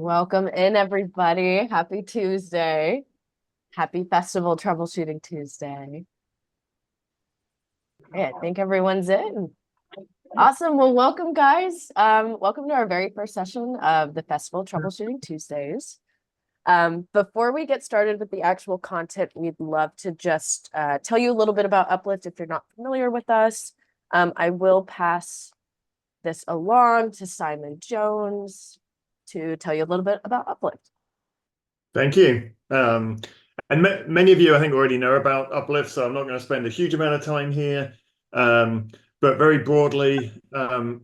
Welcome in, everybody. Happy Tuesday. Happy Festival Troubleshooting Tuesday. Okay, I think everyone's in. Awesome. Well, welcome, guys. Welcome to our very first session of the Festival Troubleshooting Tuesdays. Before we get started with the actual content, we'd love to just tell you a little bit about Uplift if you're not familiar with us. I will pass this along to Simon Jones to tell you a little bit about Uplift. Thank you. And many of you, I think, already know about Uplift, so I'm not going to spend a huge amount of time here. But very broadly,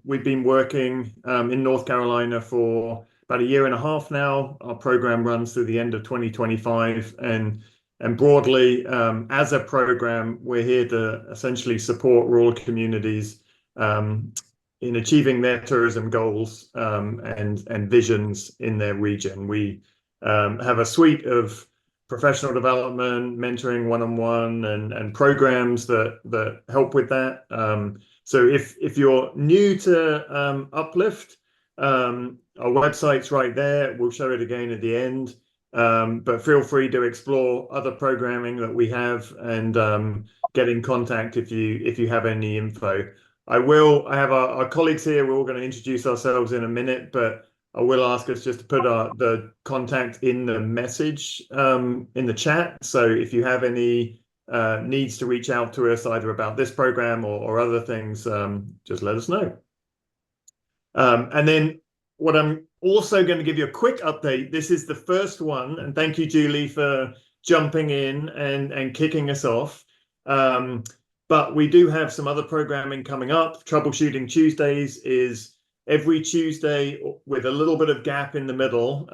we've been working in North Carolina for about a year and a half now. Our program runs through the end of 2025. And broadly, as a program, we're here to essentially support rural communities in achieving their tourism goals and visions in their region. We have a suite of professional development, mentoring one-on-one, and programs that help with that. So if you're new to Uplift, our website's right there. We'll show it again at the end. But feel free to explore other programming that we have and get in contact if you have any info. I have our colleagues here. We're all going to introduce ourselves in a minute, but I will ask us just to put the contact in the message in the chat. So if you have any needs to reach out to us either about this program or other things, just let us know. And then what I'm also going to give you a quick update. This is the first one, and thank you, Julie, for jumping in and kicking us off. But we do have some other programming coming up. Troubleshooting Tuesdays is every Tuesday with a little bit of gap in the middle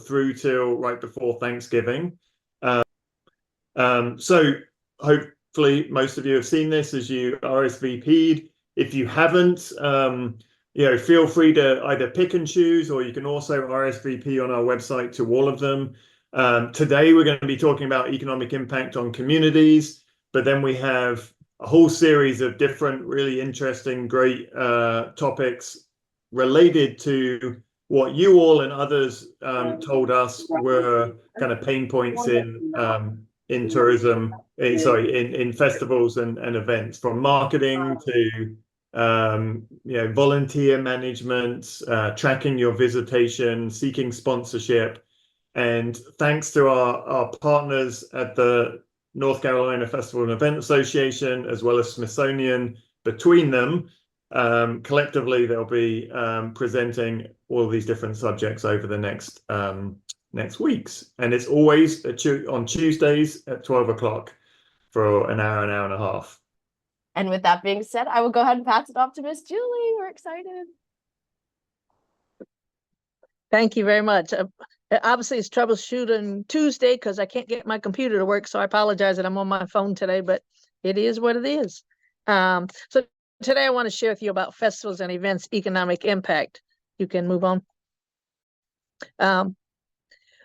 through till right before Thanksgiving. So hopefully most of you have seen this as you RSVP'd. If you haven't, feel free to either pick and choose, or you can also RSVP on our website to all of them. Today we're going to be talking about economic impact on communities, but then we have a whole series of different, really interesting, great topics related to what you all and others told us were kind of pain points in tourism, in festivals and events, from marketing to volunteer management, tracking your visitation, seeking sponsorship. And thanks to our partners at the North Carolina Festival and Event Association, as well as Smithsonian, between them, collectively, they'll be presenting all of these different subjects over the next weeks. And it's always on Tuesdays at 12 o'clock for an hour and a half. And with that being said, I will go ahead and pass it off to Miss Julie. We're excited. Thank you very much. Obviously, it's Troubleshooting Tuesday because I can't get my computer to work, so I apologize that I'm on my phone today, but it is what it is. So today I want to share with you about festivals and events' economic impact. You can move on.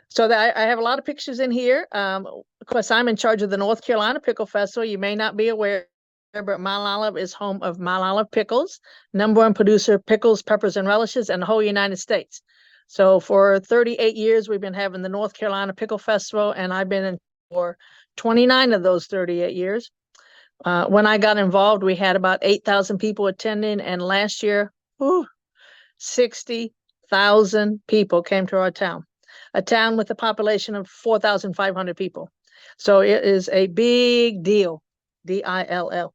So I have a lot of pictures in here. Of course, I'm in charge of the North Carolina Pickle Festival. You may not be aware, but Mile Olive is home of Mile Olive Pickles, #1 producer of pickles, peppers, and relishes in the whole United States. So for 38 years, we've been having the North Carolina Pickle Festival, and I've been in for 29 of those 38 years. When I got involved, we had about 8,000 people attending, and last year, 60,000 people came to our town, a town with a population of 4,500 people. So it is a big deal, DILL.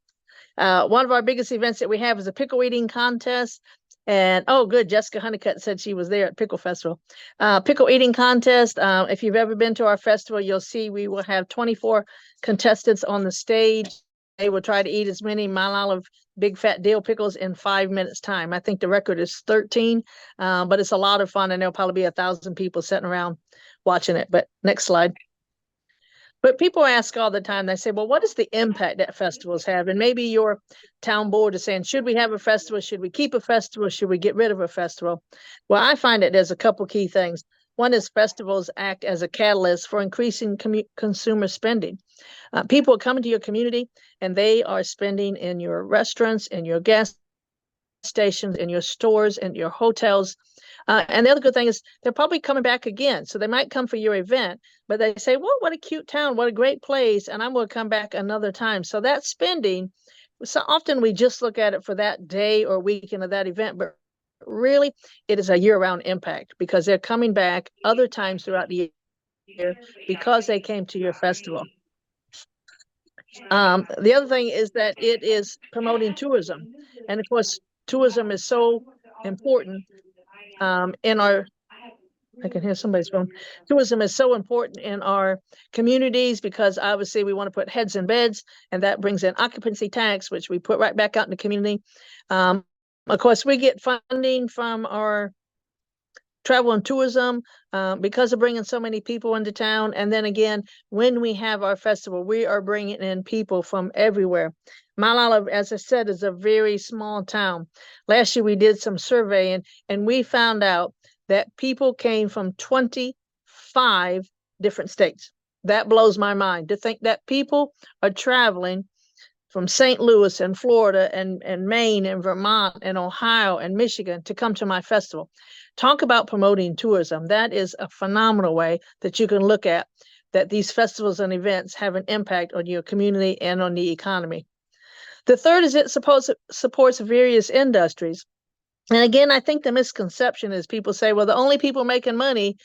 One of our biggest events that we have is a pickle eating contest. And good, Jessica Honeycutt said she was there at Pickle Festival. Pickle eating contest. If you've ever been to our festival, you'll see we will have 24 contestants on the stage. They will try to eat as many Mile Olive big fat dill pickles in 5 minutes time. I think the record is 13, but it's a lot of fun, and there'll probably be 1,000 people sitting around watching it. But next slide. But people ask all the time, they say, well, what is the impact that festivals have? And maybe your town board is saying, should we have a festival? Should we keep a festival? Should we get rid of a festival? Well, I find that there's a couple key things. One is festivals act as a catalyst for increasing consumer spending. People are coming to your community and they are spending in your restaurants, in your gas stations, in your stores, in your hotels. And the other good thing is they're probably coming back again. So they might come for your event, but they say, well, what a cute town, what a great place, and I'm going to come back another time. So that spending, so often we just look at it for that day or weekend of that event, but really it is a year-round impact because they're coming back other times throughout the year because they came to your festival. The other thing is that it is promoting tourism. And of course, tourism is so important in our, I can hear somebody's phone. Tourism is so important in our communities because obviously we want to put heads in beds, and that brings in occupancy tax, which we put right back out in the community. Of course, we get funding from our travel and tourism because of bringing so many people into town. And then again, when we have our festival, we are bringing in people from everywhere. Mount Olive, as I said, is a very small town. Last year we did some surveying and we found out that people came from 25 different states. That blows my mind to think that people are traveling from St. Louis and Florida and Maine and Vermont and Ohio and Michigan to come to my festival. Talk about promoting tourism. That is a phenomenal way that you can look at that these festivals and events have an impact on your community and on the economy. The third is it supports various industries. And again, I think the misconception is people say, well, the only people making money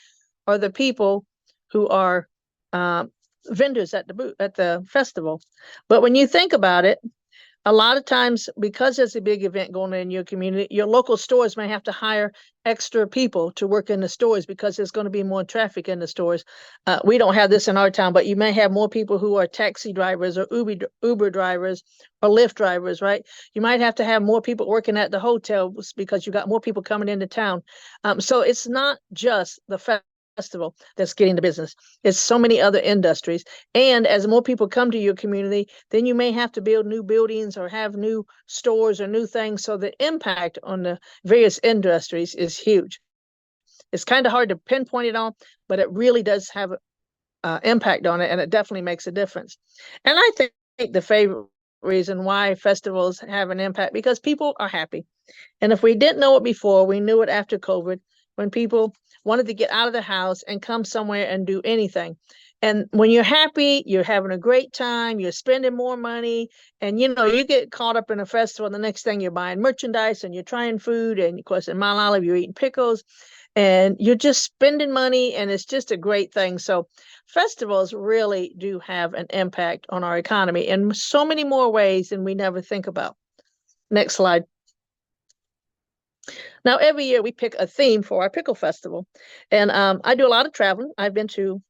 are the people who are vendors at the festival. But when you think about it, a lot of times, because there's a big event going on in your community, your local stores may have to hire extra people to work in the stores because there's going to be more traffic in the stores. We don't have this in our town, but you may have more people who are taxi drivers or Uber drivers or Lyft drivers, right? You might have to have more people working at the hotels because you got more people coming into town. So it's not just the festival that's getting the business. It's so many other industries. And as more people come to your community, then you may have to build new buildings or have new stores or new things. So the impact on the various industries is huge. It's kind of hard to pinpoint it on, but it really does have impact on it, and it definitely makes a difference. And I think the favorite reason why festivals have an impact because people are happy. And if we didn't know it before, we knew it after COVID, when people wanted to get out of the house and come somewhere and do anything. And when you're happy, you're having a great time, you're spending more money, and you get caught up in a festival, and the next thing you're buying merchandise and you're trying food, and of course in Mount Olive you're eating pickles, and you're just spending money, and it's just a great thing. So festivals really do have an impact on our economy in so many more ways than we never think about. Next slide. Now, every year we pick a theme for our pickle festival. And I do a lot of traveling. I've been to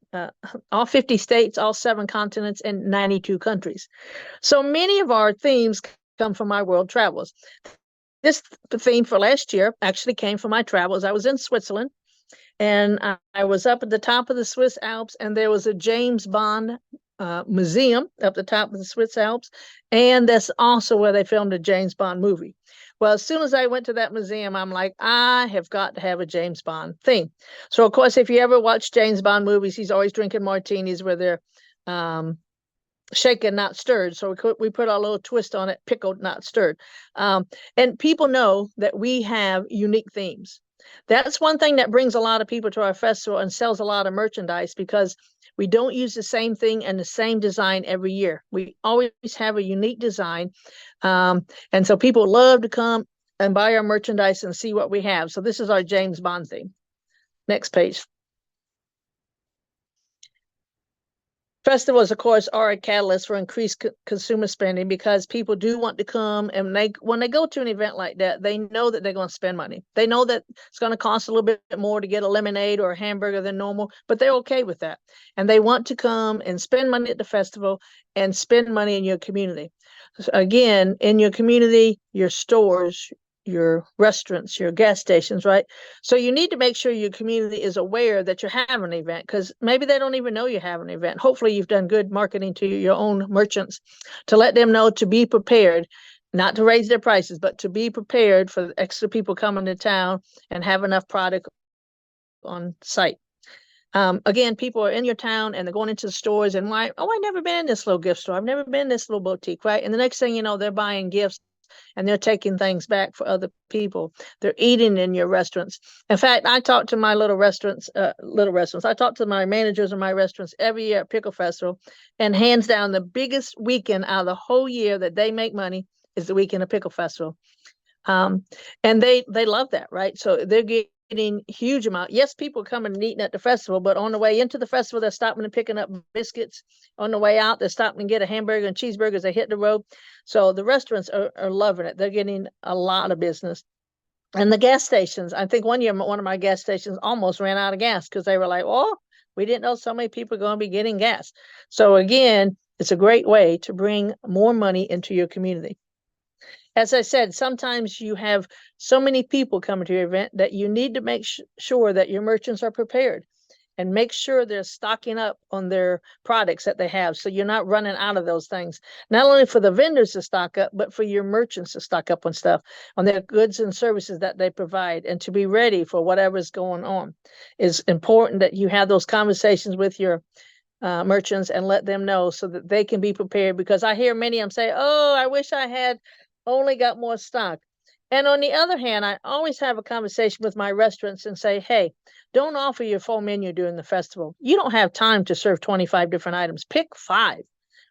all 50 states, all 7 continents, and 92 countries. So many of our themes come from my world travels. This theme for last year actually came from my travels. I was in Switzerland, and I was up at the top of the Swiss Alps, and there was a James Bond museum up the top of the Swiss Alps. And that's also where they filmed a James Bond movie. Well, as soon as I went to that museum, I'm like, I have got to have a James Bond theme. So, of course, if you ever watch James Bond movies, he's always drinking martinis where they're shaken, not stirred. So we put our little twist on it, pickled, not stirred. And people know that we have unique themes. That's one thing that brings a lot of people to our festival and sells a lot of merchandise because we don't use the same thing and the same design every year. We always have a unique design. And so people love to come and buy our merchandise and see what we have. So this is our James Bond theme. Next page. Festivals, of course, are a catalyst for increased consumer spending because people do want to come, and when they go to an event like that, they know that they're going to spend money. They know that it's going to cost a little bit more to get a lemonade or a hamburger than normal, but they're okay with that. And they want to come and spend money at the festival and spend money in your community. So again, in your community, your stores, your restaurants, your gas stations, right? So you need to make sure your community is aware that you're having an event because maybe they don't even know you have an event. Hopefully you've done good marketing to your own merchants to let them know to be prepared, not to raise their prices, but to be prepared for the extra people coming to town and have enough product on site. Again, people are in your town and they're going into the stores and I've never been in this little gift store. I've never been in this little boutique, right? And the next thing you know, they're buying gifts and they're taking things back for other people. They're eating in your restaurants. In fact, I talk to my little restaurants. I talk to my managers of my restaurants every year at Pickle Festival, and hands down, the biggest weekend out of the whole year that they make money is the weekend of Pickle Festival. And they love that, right? So they're getting huge amount. Yes, people coming and eating at the festival, but on the way into the festival, they're stopping and picking up biscuits. On the way out, they're stopping and get a hamburger and cheeseburgers. They hit the road. So the restaurants are loving it. They're getting a lot of business. And the gas stations, I think one year one of my gas stations almost ran out of gas because they were like, oh, we didn't know so many people are going to be getting gas. So again, it's a great way to bring more money into your community. As I said, sometimes you have so many people coming to your event that you need to make sure that your merchants are prepared and make sure they're stocking up on their products that they have, so you're not running out of those things. Not only for the vendors to stock up, but for your merchants to stock up on stuff, on their goods and services that they provide, and to be ready for whatever's going on. It's important that you have those conversations with your merchants and let them know so that they can be prepared, because I hear many of them say, oh, I wish I had only got more stock. And on the other hand, I always have a conversation with my restaurants and say, hey, don't offer your full menu during the festival. You don't have time to serve 25 different items. Pick 5,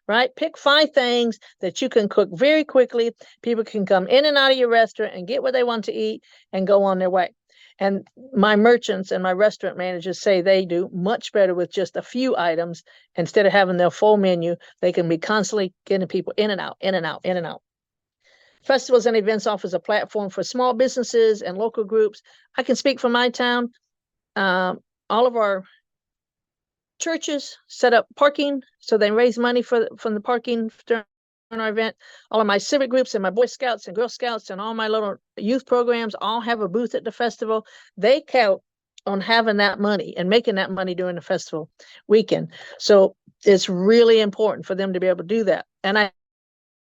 right? Pick 5 things that you can cook very quickly. People can come in and out of your restaurant and get what they want to eat and go on their way. And my merchants and my restaurant managers say they do much better with just a few items. Instead of having their full menu, they can be constantly getting people in and out, in and out, in and out. Festivals and events offers a platform for small businesses and local groups. I can speak for my town. All of our churches set up parking, so they raise money from the parking during our event. All of my civic groups and my Boy Scouts and Girl Scouts and all my little youth programs all have a booth at the festival. They count on having that money and making that money during the festival weekend. So it's really important for them to be able to do that. And I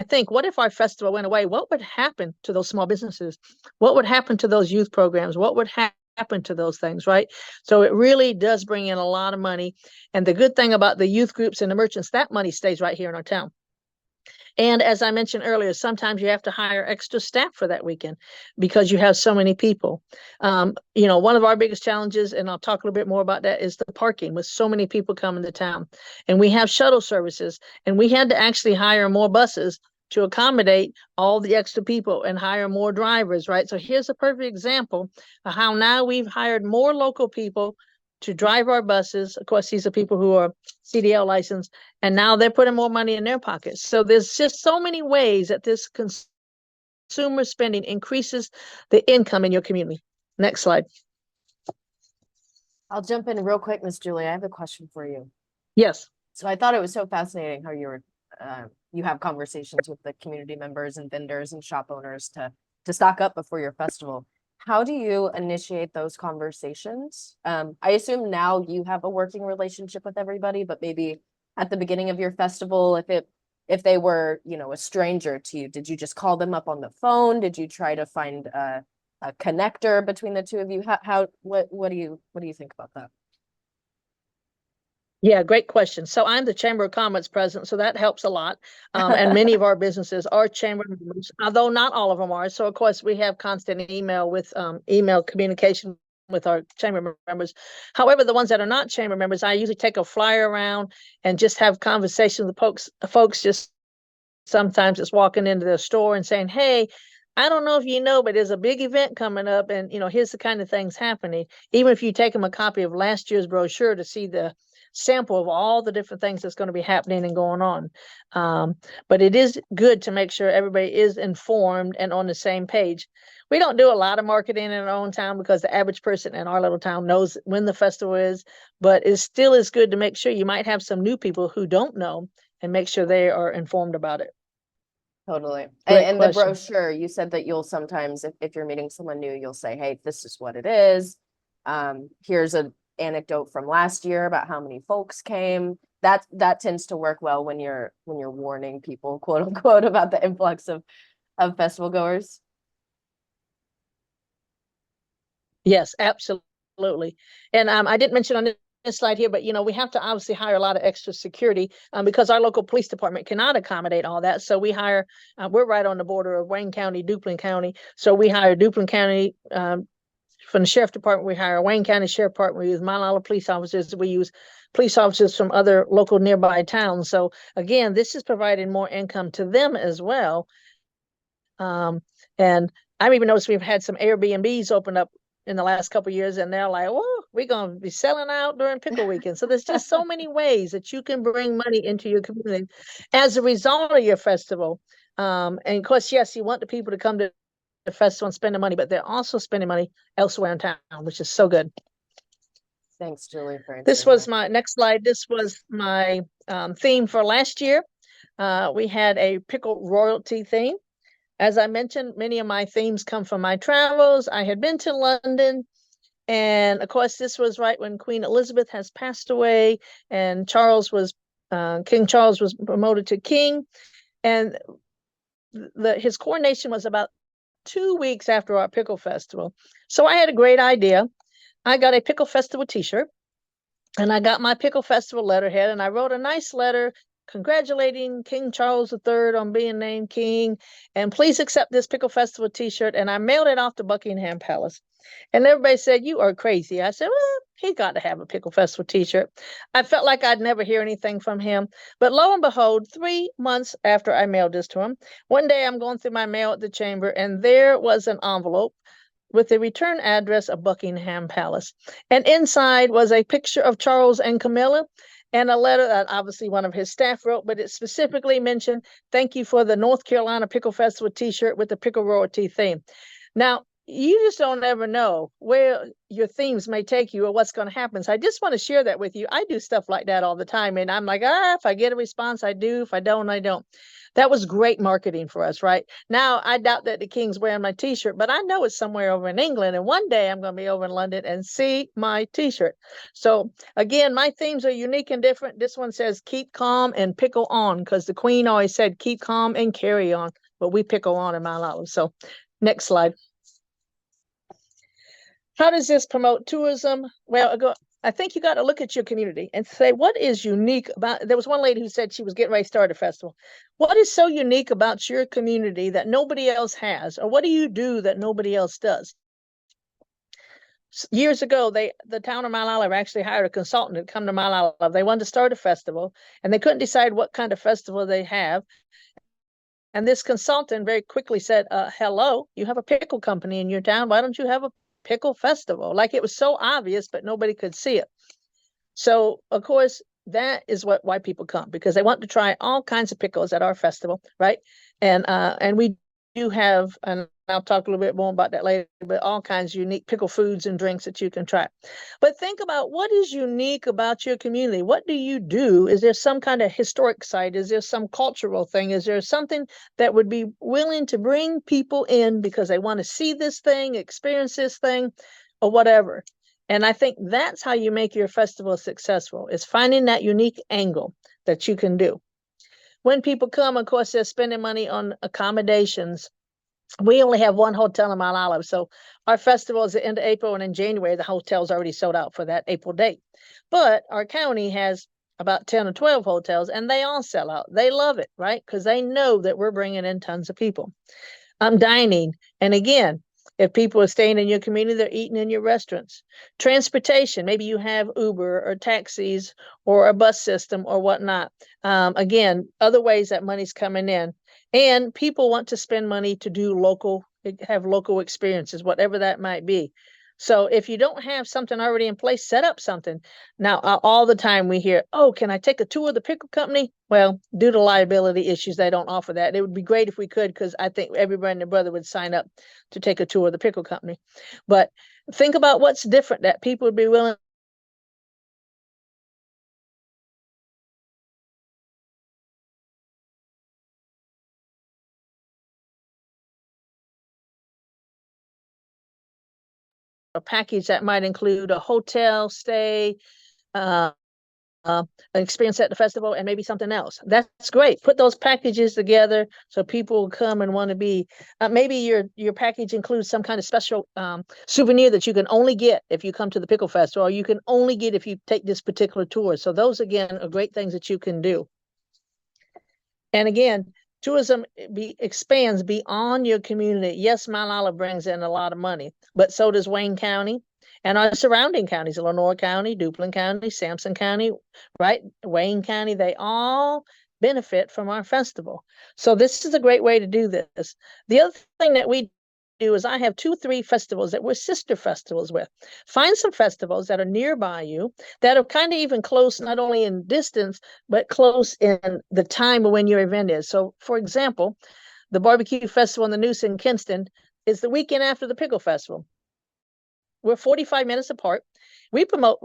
think, what if our festival went away? What would happen to those small businesses? What would happen to those youth programs? What would happen to those things, right? So it really does bring in a lot of money. And the good thing about the youth groups and the merchants, that money stays right here in our town. And as I mentioned earlier, sometimes you have to hire extra staff for that weekend because you have so many people. One of our biggest challenges, and I'll talk a little bit more about that, is the parking with so many people coming to town. And we have shuttle services, and we had to actually hire more buses to accommodate all the extra people and hire more drivers, right? So here's a perfect example of how now we've hired more local people to drive our buses. Of course, these are people who are CDL licensed, and now they're putting more money in their pockets. So there's just so many ways that this consumer spending increases the income in your community. Next slide. I'll jump in real quick, Miss Julie. I have a question for you. Yes. So I thought it was so fascinating how you have conversations with the community members and vendors and shop owners to stock up before your festival. How do you initiate those conversations? I assume now you have a working relationship with everybody, but maybe at the beginning of your festival, if they were, a stranger to you, did you just call them up on the phone? Did you try to find a connector between the two of you? What do you think about that? Yeah, great question. So I'm the Chamber of Commerce president, so that helps a lot. And many of our businesses are chamber members, although not all of them are. So of course we have constant email communication with our chamber members. However, the ones that are not chamber members, I usually take a flyer around and just have conversations with folks just sometimes just walking into the store and saying, hey, I don't know if you know, but there's a big event coming up, and here's the kind of things happening. Even if you take them a copy of last year's brochure to see the sample of all the different things that's going to be happening and going on. But it is good to make sure everybody is informed and on the same page. We don't do a lot of marketing in our own town because the average person in our little town knows when the festival is, but it still is good to make sure you might have some new people who don't know and make sure they are informed about it. Totally. Great And the question. brochure, you said that you'll sometimes, if you're meeting someone new, you'll say, hey, this is what it is. Here's an anecdote from last year about how many folks came. That tends to work well when you're warning people, quote unquote, about the influx of festival goers. Yes, absolutely. And I didn't mention on this slide here, but we have to obviously hire a lot of extra security because our local police department cannot accommodate all that. So we hire, we're right on the border of Wayne County, Duplin County. So we hire Duplin County from the sheriff department. We hire Wayne County Sheriff Department. We use Mount Olive police officers. We use police officers from other local nearby towns. So again, this is providing more income to them as well. And I've even noticed we've had some Airbnbs open up in the last couple of years, and they're like, "Oh, we're gonna be selling out during pickle weekend." So there's just so many ways that you can bring money into your community as a result of your festival. And of course, yes, you want the people to come to the festival and spend the money, but they're also spending money elsewhere in town, which is so good. Thanks, Julie, for This answering was that. my next slide. This was my theme for last year. We had a pickle royalty theme. As I mentioned, many of my themes come from my travels. I had been to London, and of course, this was right when Queen Elizabeth has passed away, and King Charles was promoted to king, and his coronation was about 2 weeks after our pickle festival. So I had a great idea. I got a pickle festival T-shirt, and I got my pickle festival letterhead, and I wrote a nice letter congratulating King Charles III on being named king, and please accept this pickle festival T-shirt. And I mailed it off to Buckingham Palace, and everybody said, "You are crazy." I said, "Well, he got to have a pickle festival T-shirt." I felt like I'd never hear anything from him, but lo and behold, 3 months after I mailed this to him, one day I'm going through my mail at the chamber, and there was an envelope with the return address of Buckingham Palace. And inside was a picture of Charles and Camilla and a letter that obviously one of his staff wrote, but it specifically mentioned, "Thank you for the North Carolina Pickle Festival T-shirt with the pickle royalty theme." Now, you just don't ever know where your themes may take you or what's going to happen. So I just want to share that with you. I do stuff like that all the time. And I'm like, if I get a response, I do. If I don't, I don't. That was great marketing for us, right? Now, I doubt that the king's wearing my T-shirt, but I know it's somewhere over in England. And one day I'm going to be over in London and see my T-shirt. So again, my themes are unique and different. This one says, "Keep calm and pickle on," because the Queen always said, "Keep calm and carry on." But we pickle on in Mount Olive. So next slide. How does this promote tourism? Well, I think you got to look at your community and say, what is unique about, there was one lady who said she was getting ready to start a festival. What is so unique about your community that nobody else has? Or what do you do that nobody else does? Years ago, the town of Mount Olive actually hired a consultant to come to Mount Olive. They wanted to start a festival, and they couldn't decide what kind of festival they have. And this consultant very quickly said, "Hello, you have a pickle company in your town. Why don't you have a pickle festival?" Like, it was so obvious, but nobody could see it. So, of course, that is why people come, because they want to try all kinds of pickles at our festival, right? And we do have, and I'll talk a little bit more about that later, but all kinds of unique pickle foods and drinks that you can try. But think about what is unique about your community. What do you do? Is there some kind of historic site? Is there some cultural thing? Is there something that would be willing to bring people in because they want to see this thing, experience this thing, or whatever? And I think that's how you make your festival successful, is finding that unique angle that you can do. When people come, of course, they're spending money on accommodations. We only have one hotel in Mount Olive, so our festival is the end of April, and in January, the hotel's already sold out for that April date. But our county has about 10 or 12 hotels, and they all sell out. They love it, right? Because they know that we're bringing in tons of people. Dining, and again, if people are staying in your community, they're eating in your restaurants. Transportation, maybe you have Uber or taxis or a bus system or whatnot. Again, other ways that money's coming in. And people want to spend money to have local experiences, whatever that might be. So if you don't have something already in place, set up something. Now, all the time we hear, "Oh, can I take a tour of the pickle company?" Well, due to liability issues, they don't offer that. It would be great if we could, because I think everybody and their brother would sign up to take a tour of the pickle company. But think about what's different that people would be willing a package that might include a hotel stay, an experience at the festival and maybe something else. That's great. Put those packages together so people will come and want to be. Maybe your package includes some kind of special souvenir that you can only get if you come to the Pickle Festival, or you can only get if you take this particular tour. So those again are great things that you can do. And again, tourism expands beyond your community. Yes, Mount Olive brings in a lot of money, but so does Wayne County and our surrounding counties, Lenore County, Duplin County, Sampson County, right? Wayne County, they all benefit from our festival. So this is a great way to do this. The other thing that we do is I have 2-3 festivals that we're sister festivals with. Find some festivals that are nearby you, that are kind of even close, not only in distance, but close in the time of when your event is. So for example, the Barbecue Festival in the Noose in Kinston is the weekend after the Pickle Festival. We're 45 minutes apart. I promote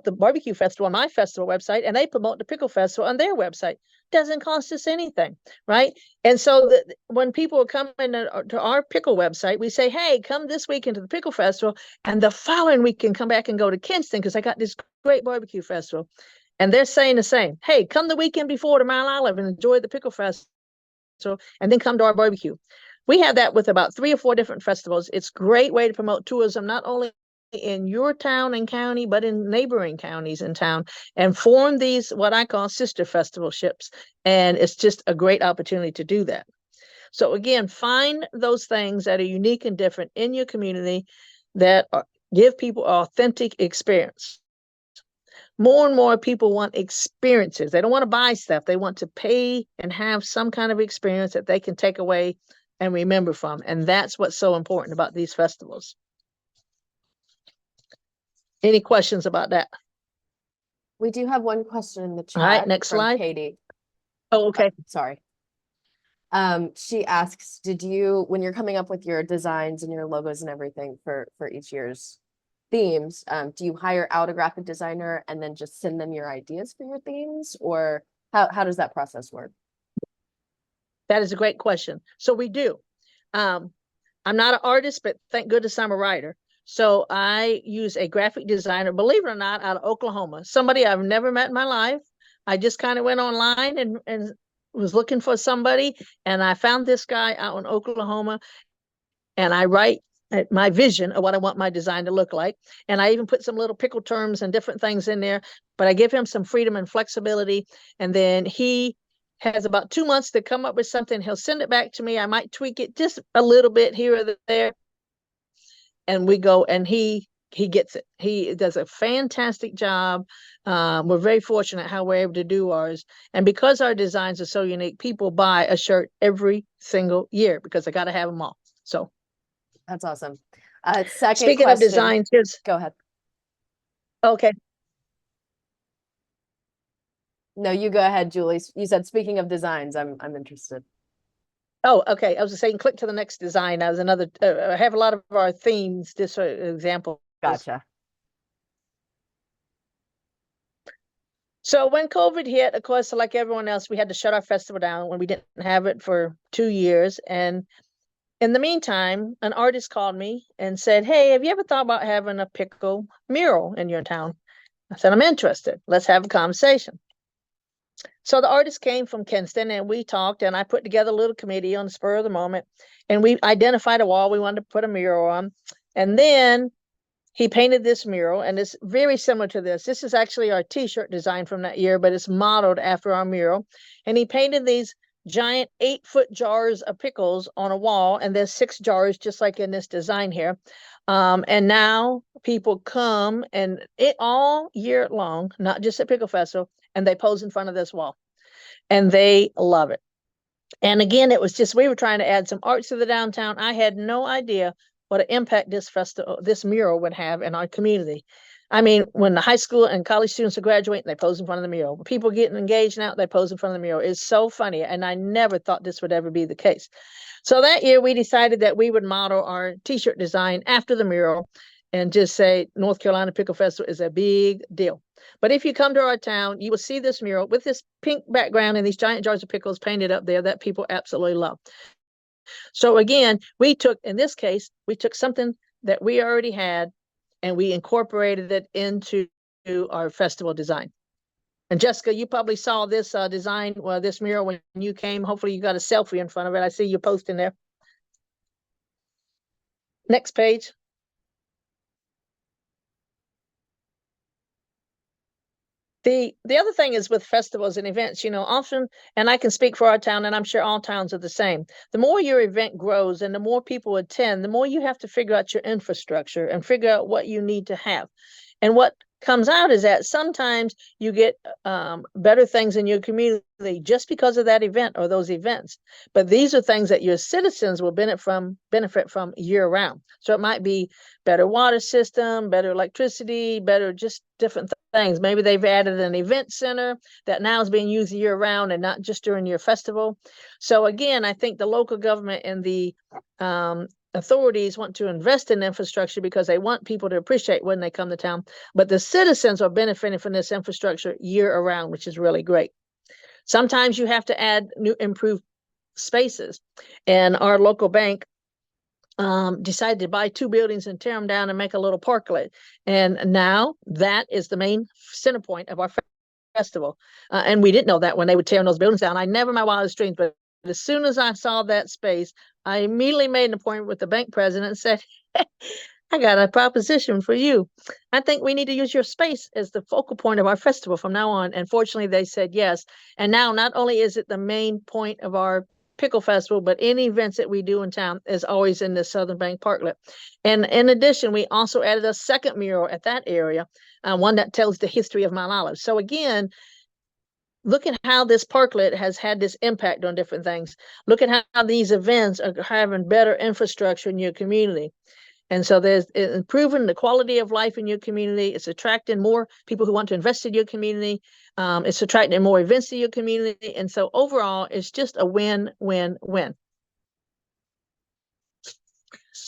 the Barbecue Festival on my festival website, and they promote the Pickle Festival on their website. Doesn't cost us anything, right? And so when people are coming to our pickle website, we say, hey, come this weekend to the Pickle Festival, and the following week can come back and go to Kinston because I got this great barbecue festival. And they're saying the same. Hey, come the weekend before to Mount Olive and enjoy the Pickle Festival, and then come to our barbecue. We have that with about 3 or 4 different festivals. It's a great way to promote tourism, not only in your town and county, but in neighboring counties and town, and form these, what I call sister festivalships. And it's just a great opportunity to do that. So again, find those things that are unique and different in your community that give people an authentic experience. More and more people want experiences. They don't want to buy stuff. They want to pay and have some kind of experience that they can take away and remember from. And that's what's so important about these festivals. Any questions about that? We do have one question in the chat. All right, next from slide. Katie. Oh, okay. Sorry. She asks, when you're coming up with your designs and your logos and everything for each year's themes, do you hire out a graphic designer and then just send them your ideas for your themes, or how does that process work? That is a great question. So we do. I'm not an artist, but thank goodness I'm a writer. So I use a graphic designer, believe it or not, out of Oklahoma, somebody I've never met in my life. I just kind of went online and was looking for somebody, and I found this guy out in Oklahoma, and I write my vision of what I want my design to look like. And I even put some little pickle terms and different things in there, but I give him some freedom and flexibility. And then he has about 2 months to come up with something. He'll send it back to me. I might tweak it just a little bit here or there. And we go, and he gets it. He does a fantastic job. We're very fortunate how we're able to do ours. And because our designs are so unique, people buy a shirt every single year because I got to have them all. So that's awesome. Second speaking question. of designs, Go ahead. Okay. No, you go ahead, Julie. You said, speaking of designs, I'm interested. Oh, okay. I was just saying, click to the next design. As another, I have a lot of our themes, just for example. Gotcha. So when COVID hit, of course, like everyone else, we had to shut our festival down when we didn't have it for 2 years. And in the meantime, an artist called me and said, hey, have you ever thought about having a pickle mural in your town? I said, I'm interested. Let's have a conversation. So the artist came from Kinston, and we talked, and I put together a little committee on the spur of the moment, and we identified a wall we wanted to put a mural on. And then he painted this mural, and it's very similar to this. This is actually our t-shirt design from that year, but it's modeled after our mural. And he painted these giant 8-foot jars of pickles on a wall, and there's 6 jars just like in this design here. And now people come and it all year long, not just at Pickle Festival, and they pose in front of this wall, and they love it. And again, it was just, we were trying to add some arts to the downtown. I had no idea what an impact this mural would have in our community. I mean, when the high school and college students are graduating, they pose in front of the mural. When people getting engaged now, they pose in front of the mural. It's so funny, and I never thought this would ever be the case. So that year, we decided that we would model our t-shirt design after the mural and just say North Carolina Pickle Festival is a big deal. But if you come to our town, you will see this mural with this pink background and these giant jars of pickles painted up there that people absolutely love. So again, in this case, we took something that we already had and we incorporated it into our festival design. And Jessica, you probably saw this design, well, this mural when you came. Hopefully you got a selfie in front of it. I see you posting there. Next page. The other thing is with festivals and events, often, and I can speak for our town, and I'm sure all towns are the same. The more your event grows and the more people attend, the more you have to figure out your infrastructure and figure out what you need to have. And what comes out is that sometimes you get better things in your community just because of that event or those events. But these are things that your citizens will benefit from year round. So it might be better water system, better electricity, better just different things. Maybe they've added an event center that now is being used year round and not just during your festival. So again, I think the local government and the authorities want to invest in infrastructure because they want people to appreciate when they come to town, but the citizens are benefiting from this infrastructure year around, which is really great. Sometimes you have to add new improved spaces, and our local bank decided to buy 2 buildings and tear them down and make a little parklet, and now that is the main center point of our festival. And we didn't know that when they would tear those buildings down. I never in my wildest dreams, but as soon as I saw that space, I immediately made an appointment with the bank president and said, I got a proposition for you. I think we need to use your space as the focal point of our festival from now on. And fortunately, they said yes. And now not only is it the main point of our pickle festival, but any events that we do in town is always in the Southern Bank Parklet. And in addition, we also added a second mural at that area, one that tells the history of Mount Olive. So again, look at how this parklet has had this impact on different things. Look at how these events are having better infrastructure in your community. And so there's improving the quality of life in your community. It's attracting more people who want to invest in your community. It's attracting more events to your community. And so overall, it's just a win, win, win.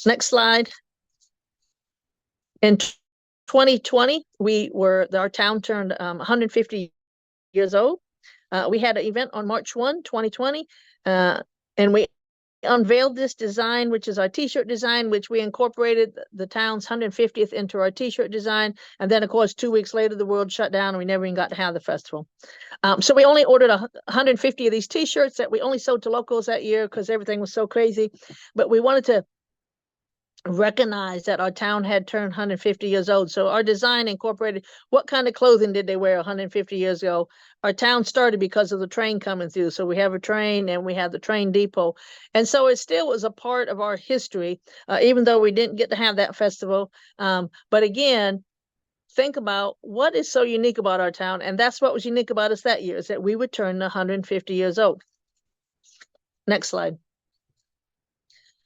Next slide. In 2020, our town turned 150 years old. We had an event on March 1, 2020, and we unveiled this design, which is our t-shirt design, which we incorporated the town's 150th into our t-shirt design. And then, of course, 2 weeks later, the world shut down and we never even got to have the festival. So we only ordered 150 of these t-shirts that we only sold to locals that year because everything was so crazy. But we wanted to recognize that our town had turned 150 years old. So our design incorporated what kind of clothing did they wear 150 years ago. Our town started because of the train coming through. So we have a train and we have the train depot. And so it still was a part of our history, even though we didn't get to have that festival. But again, think about what is so unique about our town. And that's what was unique about us that year, is that we would turn 150 years old. Next slide.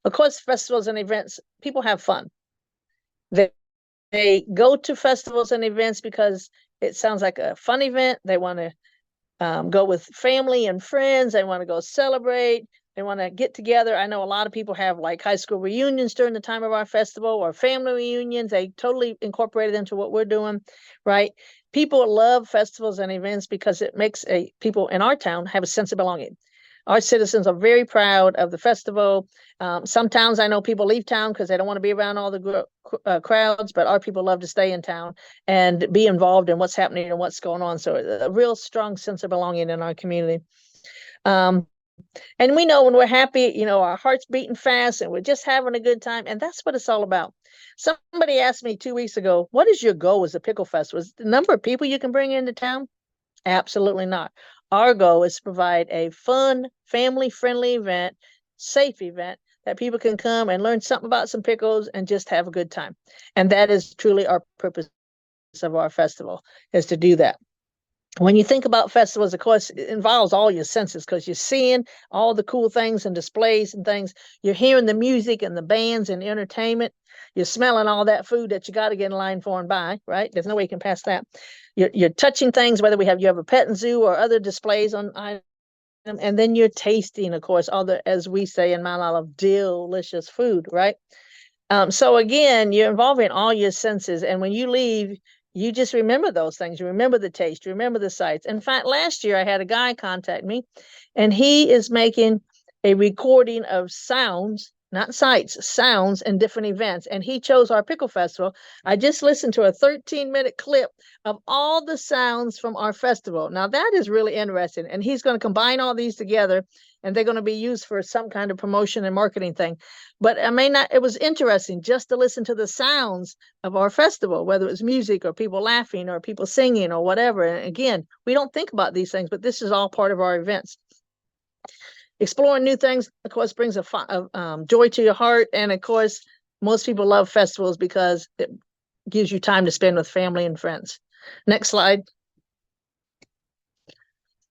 Of course, festivals and events, people have fun. They go to festivals and events because it sounds like a fun event. They want to go with family and friends. They want to go celebrate. They want to get together. I know a lot of people have like high school reunions during the time of our festival or family reunions. They totally incorporated into what we're doing, right? People love festivals and events because it makes people in our town have a sense of belonging. Our citizens are very proud of the festival. Some towns, I know people leave town because they don't want to be around all the crowds, but our people love to stay in town and be involved in what's happening and what's going on. So a real strong sense of belonging in our community. And we know when we're happy, our heart's beating fast and we're just having a good time. And that's what it's all about. Somebody asked me 2 weeks ago, what is your goal as a pickle festival? Is the number of people you can bring into town? Absolutely not. Our goal is to provide a fun, family-friendly event, safe event that people can come and learn something about some pickles and just have a good time. And that is truly our purpose of our festival, is to do that. When you think about festivals, of course, it involves all your senses because you're seeing all the cool things and displays and things. You're hearing the music and the bands and entertainment. You're smelling all that food that you got to get in line for and buy, right? There's no way you can pass that. You're touching things, whether you have a petting zoo or other displays on items, and then you're tasting, of course, all the, as we say in Mount Olive, delicious food, right? So again, you're involving all your senses, and when you leave, you just remember those things. You remember the taste, you remember the sights. In fact, last year I had a guy contact me, and he is making a recording of sounds not sights, sounds, and different events. And he chose our pickle festival. I just listened to a 13-minute clip of all the sounds from our festival. Now that is really interesting. And he's going to combine all these together, and they're going to be used for some kind of promotion and marketing thing. But it was interesting just to listen to the sounds of our festival, whether it was music or people laughing or people singing or whatever. And again, we don't think about these things, but this is all part of our events. Exploring new things, of course, brings a joy to your heart. And of course, most people love festivals because it gives you time to spend with family and friends. Next slide.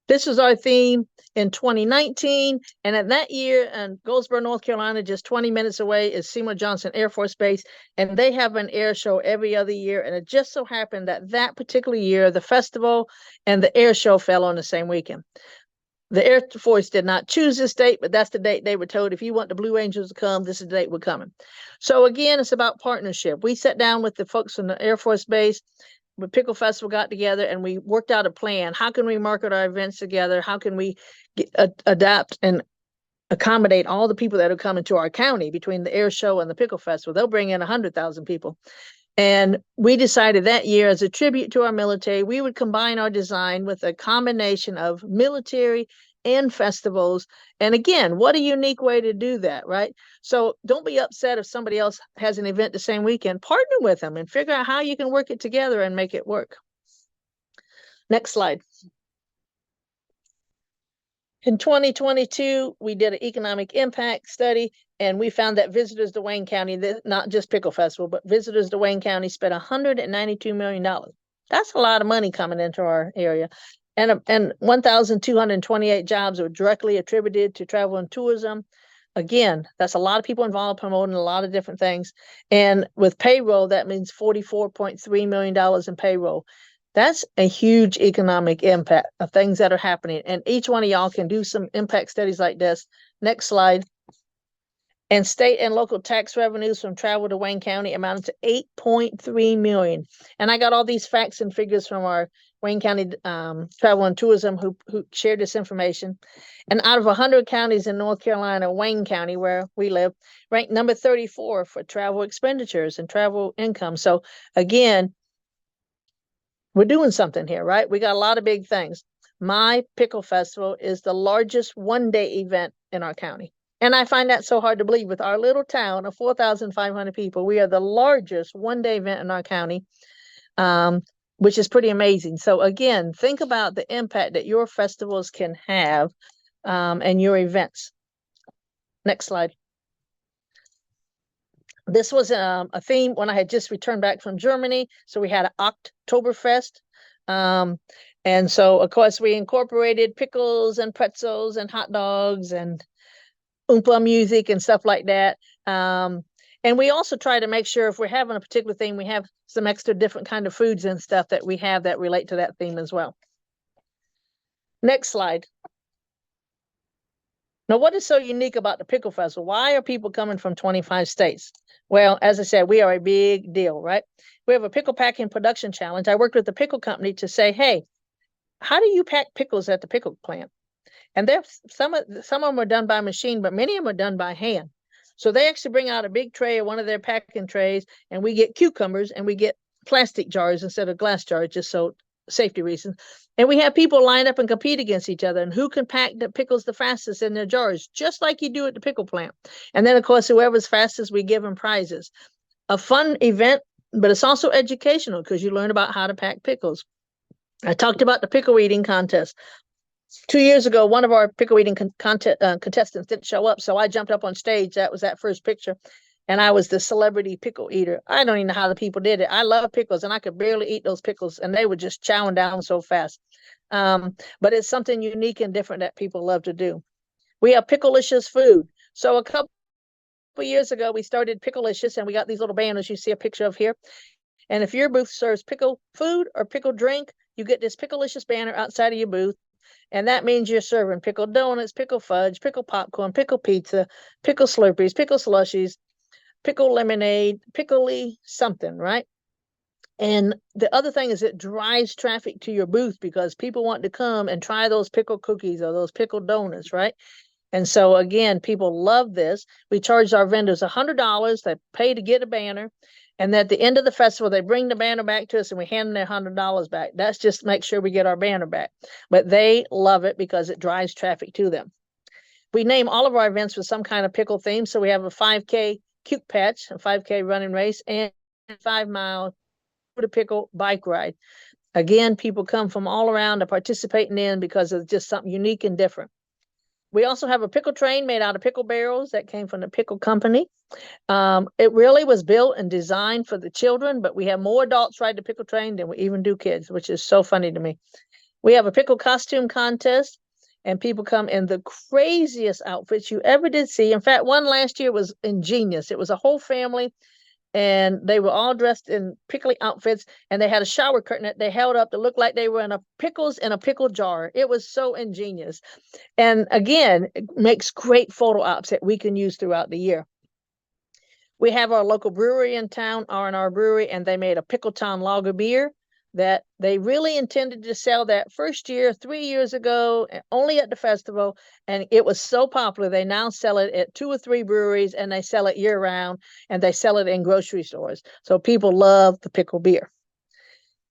This was our theme in 2019. And at that year in Goldsboro, North Carolina, just 20 minutes away, is Seymour Johnson Air Force Base. And they have an air show every other year. And it just so happened that that particular year, the festival and the air show fell on the same weekend. The Air Force did not choose this date, but that's the date they were told. If you want the Blue Angels to come, this is the date we're coming. So again, it's about partnership. We sat down with the folks from the Air Force Base. The Pickle Festival got together and we worked out a plan. How can we market our events together? How can we adapt and accommodate all the people that are coming to our county between the air show and the Pickle Festival? They'll bring in 100,000 people. And we decided that year, as a tribute to our military, we would combine our design with a combination of military and festivals. And again, what a unique way to do that, right? So don't be upset if somebody else has an event the same weekend. Partner with them and figure out how you can work it together and make it work. Next slide. In 2022, we did an economic impact study, and we found that visitors to Wayne County, not just Pickle Festival, but visitors to Wayne County spent $192 million. That's a lot of money coming into our area. And 1,228 jobs were directly attributed to travel and tourism. Again, that's a lot of people involved promoting a lot of different things. And with payroll, that means $44.3 million in payroll. That's a huge economic impact of things that are happening. And each one of y'all can do some impact studies like this. Next slide. And state and local tax revenues from travel to Wayne County amounted to $8.3 million. And I got all these facts and figures from our Wayne County Travel and Tourism who shared this information. And out of 100 counties in North Carolina, Wayne County, where we live, ranked number 34 for travel expenditures and travel income. So again, we're doing something here, right? We got a lot of big things. My Pickle Festival is the largest one-day event in our county. And I find that so hard to believe. With our little town of 4,500 people, we are the largest one-day event in our county, which is pretty amazing. So again, think about the impact that your festivals can have and your events. Next slide. This was a theme when I had just returned back from Germany. So we had an Oktoberfest. And so, of course, we incorporated pickles and pretzels and hot dogs and Oompa music and stuff like that. And we also try to make sure if we're having a particular theme, we have some extra different kind of foods and stuff that we have that relate to that theme as well. Next slide. Now, what is so unique about the Pickle Festival? Why are people coming from 25 states? Well, as I said, we are a big deal, right? We have a pickle packing production challenge. I worked with the pickle company to say, hey, how do you pack pickles at the pickle plant? And there's some of them are done by machine, but many of them are done by hand. So they actually bring out a big tray of one of their packing trays, and we get cucumbers and we get plastic jars instead of glass jars, just so safety reasons. And we have people line up and compete against each other and who can pack the pickles the fastest in their jars, just like you do at the pickle plant. And then, of course, whoever's fastest, we give them prizes. A fun event, but it's also educational because you learn about how to pack pickles. I talked about the pickle eating contest. 2 years ago, one of our pickle eating contestants didn't show up, so I jumped up on stage. That was that first picture. And I was the celebrity pickle eater. I don't even know how the people did it. I love pickles, and I could barely eat those pickles, and they were just chowing down so fast. But it's something unique and different that people love to do. We have Picklelicious food. So a couple years ago, we started Picklelicious, and we got these little banners you see a picture of here. And if your booth serves pickle food or pickle drink, you get this Picklelicious banner outside of your booth. And that means you're serving pickle donuts, pickle fudge, pickle popcorn, pickle pizza, pickle Slurpees, pickle slushies, pickle lemonade, pickly something, right? And the other thing is it drives traffic to your booth because people want to come and try those pickle cookies or those pickle donuts, right? And so again, people love this. We charge our vendors $100. They pay to get a banner. And at the end of the festival, they bring the banner back to us and we hand them their $100 back. That's just to make sure we get our banner back. But they love it because it drives traffic to them. We name all of our events with some kind of pickle theme. So we have a 5K cute patch, a 5K running race, and a 5-mile pickle bike ride. Again, people come from all around to participating in because it's just something unique and different. We also have a pickle train made out of pickle barrels that came from the pickle company. It really was built and designed for the children, but we have more adults ride the pickle train than we even do kids, which is so funny to me. We have a pickle costume contest, and people come in the craziest outfits you ever did see. In fact, one last year was ingenious. It was a whole family, and they were all dressed in pickly outfits, and they had a shower curtain that they held up to look like they were in a pickles in a pickle jar. It was so ingenious. And again, it makes great photo ops that we can use throughout the year. We have our local brewery in town, R&R Brewery, and they made a Pickletown lager beer that they really intended to sell that first year, 3 years ago, only at the festival. And it was so popular, they now sell it at 2 or 3 breweries, and they sell it year round, and they sell it in grocery stores. So people love the pickle beer.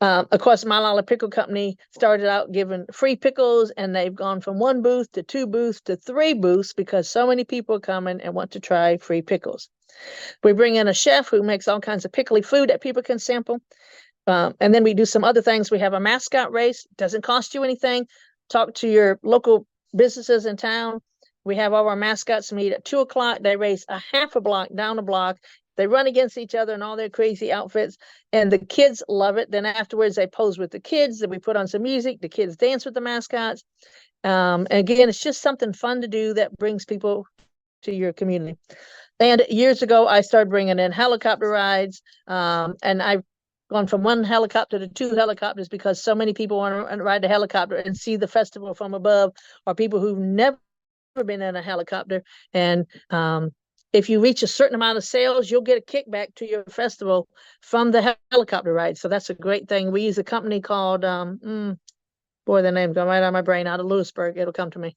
Of course, Malala Pickle Company started out giving free pickles, and they've gone from 1 booth to 2 booths to 3 booths because so many people are coming and want to try free pickles. We bring in a chef who makes all kinds of pickly food that people can sample. And then we do some other things. We have a mascot race. Doesn't cost you anything. Talk to your local businesses in town. We have all our mascots meet at 2 o'clock. They race a half a block down a block. They run against each other in all their crazy outfits, and the kids love it. Then afterwards, they pose with the kids. Then we put on some music. The kids dance with the mascots. Again, it's just something fun to do that brings people to your community. And years ago, I started bringing in helicopter rides, and I've gone from 1 helicopter to 2 helicopters because so many people want to ride the helicopter and see the festival from above, or people who've never been in a helicopter. And if you reach a certain amount of sales, you'll get a kickback to your festival from the helicopter ride. So that's a great thing. We use a company called, boy, the name's going right out of my brain, out of Lewisburg. It'll come to me.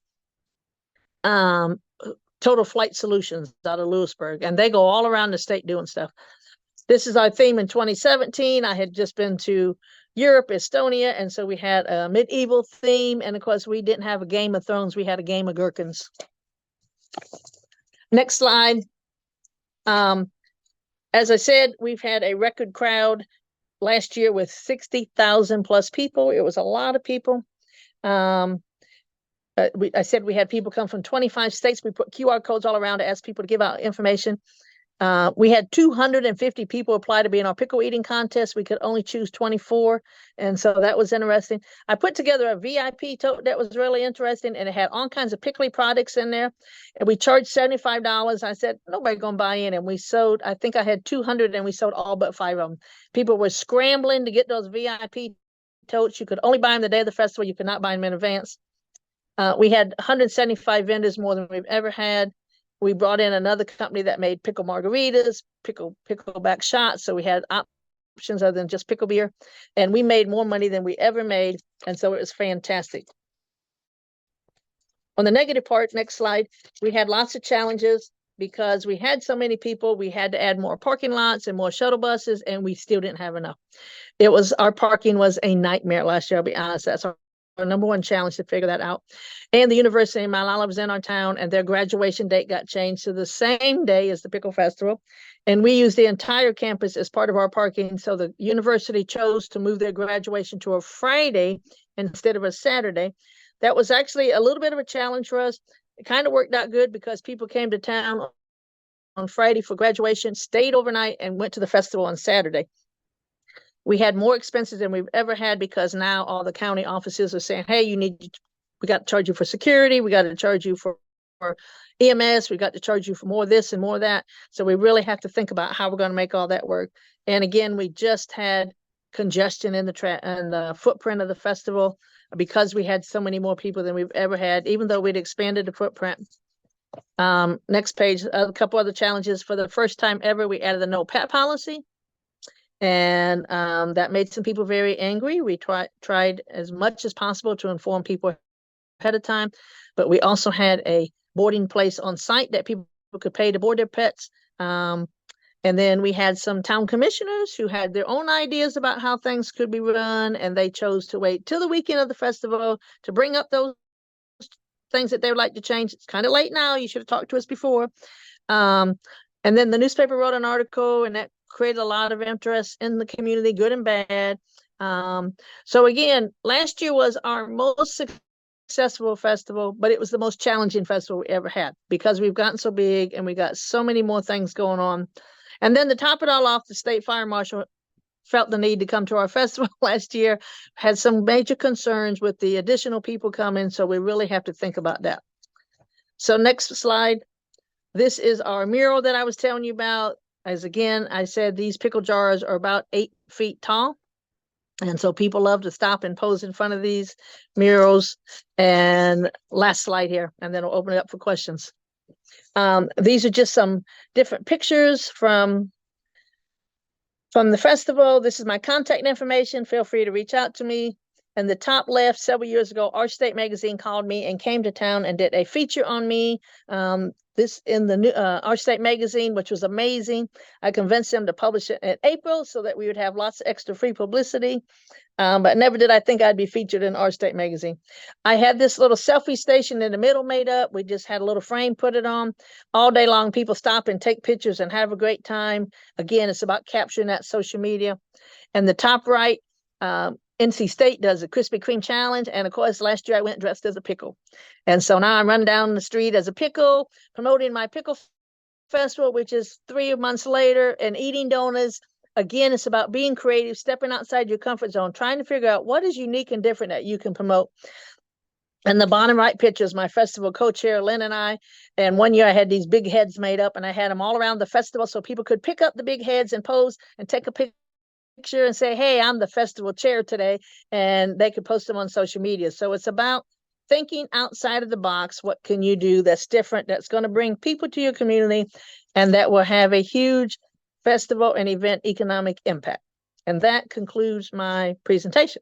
Total Flight Solutions out of Lewisburg, and they go all around the state doing stuff. This is our theme in 2017. I had just been to Europe, Estonia, and so we had a medieval theme, and of course we didn't have a Game of Thrones, we had a game of gherkins. Next slide. As I said, we've had a record crowd last year with 60,000 plus people. It was a lot of people. I said we had people come from 25 states. We put QR codes all around to ask people to give out information. We had 250 people apply to be in our pickle eating contest. We could only choose 24. And so that was interesting. I put together a VIP tote that was really interesting, and it had all kinds of pickly products in there. And we charged $75. I said, nobody gonna buy in. And we sold, I think I had 200, and we sold all but 5 of them. People were scrambling to get those VIP totes. You could only buy them the day of the festival. You could not buy them in advance. We had 175 vendors, more than we've ever had. We brought in another company that made pickle margaritas, pickleback shots. So we had options other than just pickle beer. And we made more money than we ever made. And so it was fantastic. On the negative part, next slide, we had lots of challenges because we had so many people. We had to add more parking lots and more shuttle buses, and we still didn't have enough. Our parking was a nightmare last year, I'll be honest. That's our number one challenge to figure that out. And the University of Malala was in our town, and their graduation date got changed to the same day as the Pickle Festival. And we used the entire campus as part of our parking. So the university chose to move their graduation to a Friday instead of a Saturday. That was actually a little bit of a challenge for us. It kind of worked out good because people came to town on Friday for graduation, stayed overnight, and went to the festival on Saturday. We had more expenses than we've ever had because now all the county offices are saying, hey, we got to charge you for security. We got to charge you for EMS. We got to charge you for more of this and more of that. So we really have to think about how we're going to make all that work. And again, we just had congestion in the footprint of the festival because we had so many more people than we've ever had, even though we'd expanded the footprint. Next page, a couple other challenges. For the first time ever, we added the no pet policy. And that made some people very angry. We tried as much as possible to inform people ahead of time, but we also had a boarding place on site that people could pay to board their pets. And then we had some town commissioners who had their own ideas about how things could be run, and they chose to wait till the weekend of the festival to bring up those things that they would like to change. It's kind of late now. You should have talked to us before. And then the newspaper wrote an article, and that created a lot of interest in the community, good and bad. So again, last year was our most successful festival, but it was the most challenging festival we ever had because we've gotten so big and we got so many more things going on. And then to top it all off, the state fire marshal felt the need to come to our festival last year, had some major concerns with the additional people coming. So we really have to think about that. So next slide. This is our mural that I was telling you about. As again, I said, these pickle jars are about 8 feet tall. And so people love to stop and pose in front of these murals. And last slide here, and then we'll open it up for questions. These are just some different pictures from the festival. This is my contact information. Feel free to reach out to me. And the top left, several years ago, Our State Magazine called me and came to town and did a feature on me. This in the new Our State Magazine, which was amazing. I convinced them to publish it in April so that we would have lots of extra free publicity. But never did I think I'd be featured in Our State Magazine. I had this little selfie station in the middle made up. We just had a little frame, put it on. All day long, people stop and take pictures and have a great time. Again, it's about capturing that social media. And the top right, NC State does a Krispy Kreme challenge. And of course, last year I went dressed as a pickle. And so now I'm running down the street as a pickle, promoting my pickle festival, which is 3 months later, and eating donuts. Again, it's about being creative, stepping outside your comfort zone, trying to figure out what is unique and different that you can promote. And the bottom right picture is my festival co-chair, Lynn and I. And one year I had these big heads made up, and I had them all around the festival so people could pick up the big heads and pose and take a picture and say, hey, I'm the festival chair today. And they could post them on social media. So it's about thinking outside of the box. What can you do that's different, that's going to bring people to your community, and that will have a huge festival and event economic impact. And that concludes my presentation.